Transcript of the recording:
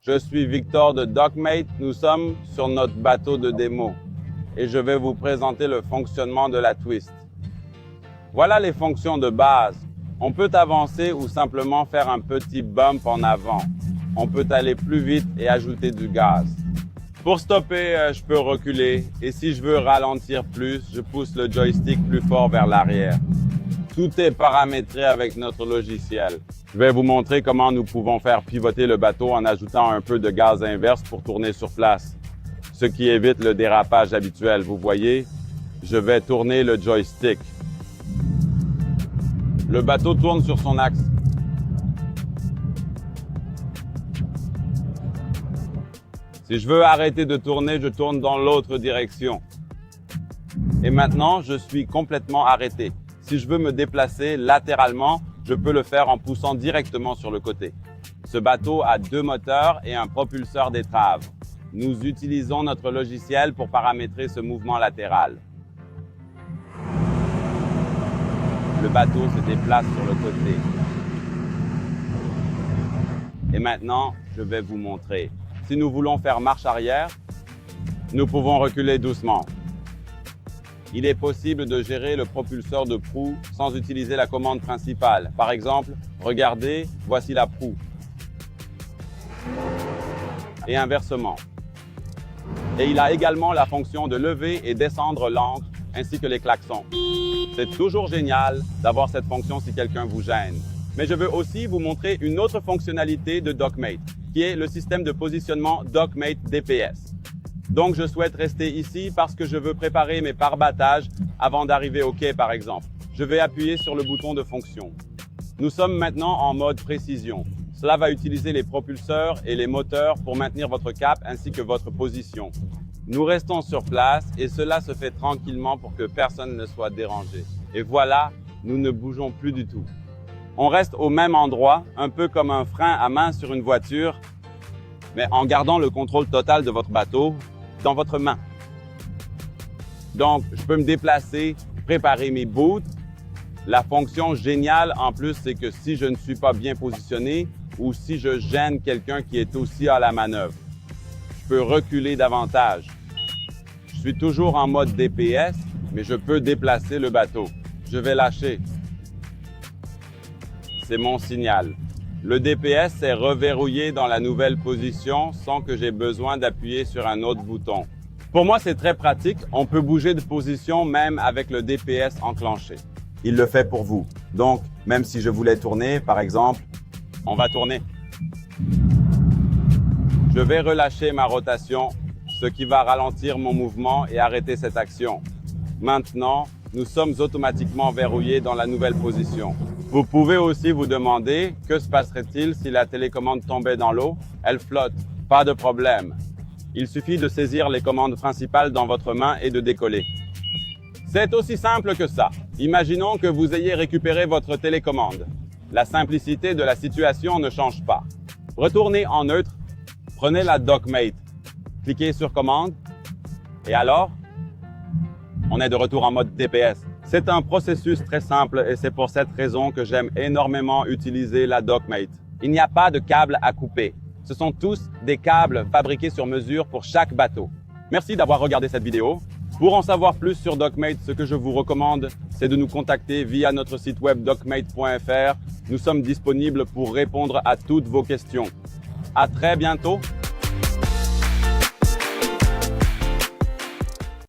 Je suis Victor de DocMate. Nous sommes sur notre bateau de démo et je vais vous présenter le fonctionnement de la twist. Voilà les fonctions de base. On peut avancer ou simplement faire un petit bump en avant. On peut aller plus vite et ajouter du gaz. Pour stopper, je peux reculer et si je veux ralentir plus, je pousse le joystick plus fort vers l'arrière. Tout est paramétré avec notre logiciel. Je vais vous montrer comment nous pouvons faire pivoter le bateau en ajoutant un peu de gaz inverse pour tourner sur place, ce qui évite le dérapage habituel. Vous voyez, je vais tourner le joystick. Le bateau tourne sur son axe. Si je veux arrêter de tourner, je tourne dans l'autre direction. Et maintenant, je suis complètement arrêté. Si je veux me déplacer latéralement, je peux le faire en poussant directement sur le côté. Ce bateau a 2 moteurs et un propulseur d'étrave. Nous utilisons notre logiciel pour paramétrer ce mouvement latéral. Le bateau se déplace sur le côté. Et maintenant, je vais vous montrer. Si nous voulons faire marche arrière, nous pouvons reculer doucement. Il est possible de gérer le propulseur de proue sans utiliser la commande principale. Par exemple, regardez, voici la proue. Et inversement. Et il a également la fonction de lever et descendre l'ancre ainsi que les klaxons. C'est toujours génial d'avoir cette fonction si quelqu'un vous gêne. Mais je veux aussi vous montrer une autre fonctionnalité de DocMate, qui est le système de positionnement DocMate DPS. Donc, je souhaite rester ici parce que je veux préparer mes pare-battages avant d'arriver au quai, par exemple. Je vais appuyer sur le bouton de fonction. Nous sommes maintenant en mode précision. Cela va utiliser les propulseurs et les moteurs pour maintenir votre cap ainsi que votre position. Nous restons sur place et cela se fait tranquillement pour que personne ne soit dérangé. Et voilà, nous ne bougeons plus du tout. On reste au même endroit, un peu comme un frein à main sur une voiture, mais en gardant le contrôle total de votre bateau dans votre main. Donc, je peux me déplacer, préparer mes boots. La fonction géniale en plus, c'est que si je ne suis pas bien positionné ou si je gêne quelqu'un qui est aussi à la manœuvre, je peux reculer davantage. Je suis toujours en mode DPS, mais je peux déplacer le bateau. Je vais lâcher. C'est mon signal. Le DPS est reverrouillé dans la nouvelle position sans que j'ai besoin d'appuyer sur un autre bouton. Pour moi, c'est très pratique. On peut bouger de position même avec le DPS enclenché. Il le fait pour vous. Donc, même si je voulais tourner, par exemple, on va tourner. Je vais relâcher ma rotation, ce qui va ralentir mon mouvement et arrêter cette action. Maintenant, nous sommes automatiquement verrouillés dans la nouvelle position. Vous pouvez aussi vous demander que se passerait-il si la télécommande tombait dans l'eau? Elle flotte, pas de problème. Il suffit de saisir les commandes principales dans votre main et de décoller. C'est aussi simple que ça. Imaginons que vous ayez récupéré votre télécommande. La simplicité de la situation ne change pas. Retournez en neutre, prenez la DocMate, cliquez sur commande et alors, on est de retour en mode DPS. C'est un processus très simple et c'est pour cette raison que j'aime énormément utiliser la DocMate. Il n'y a pas de câbles à couper. Ce sont tous des câbles fabriqués sur mesure pour chaque bateau. Merci d'avoir regardé cette vidéo. Pour en savoir plus sur DocMate, ce que je vous recommande, c'est de nous contacter via notre site web docmate.fr. Nous sommes disponibles pour répondre à toutes vos questions. À très bientôt!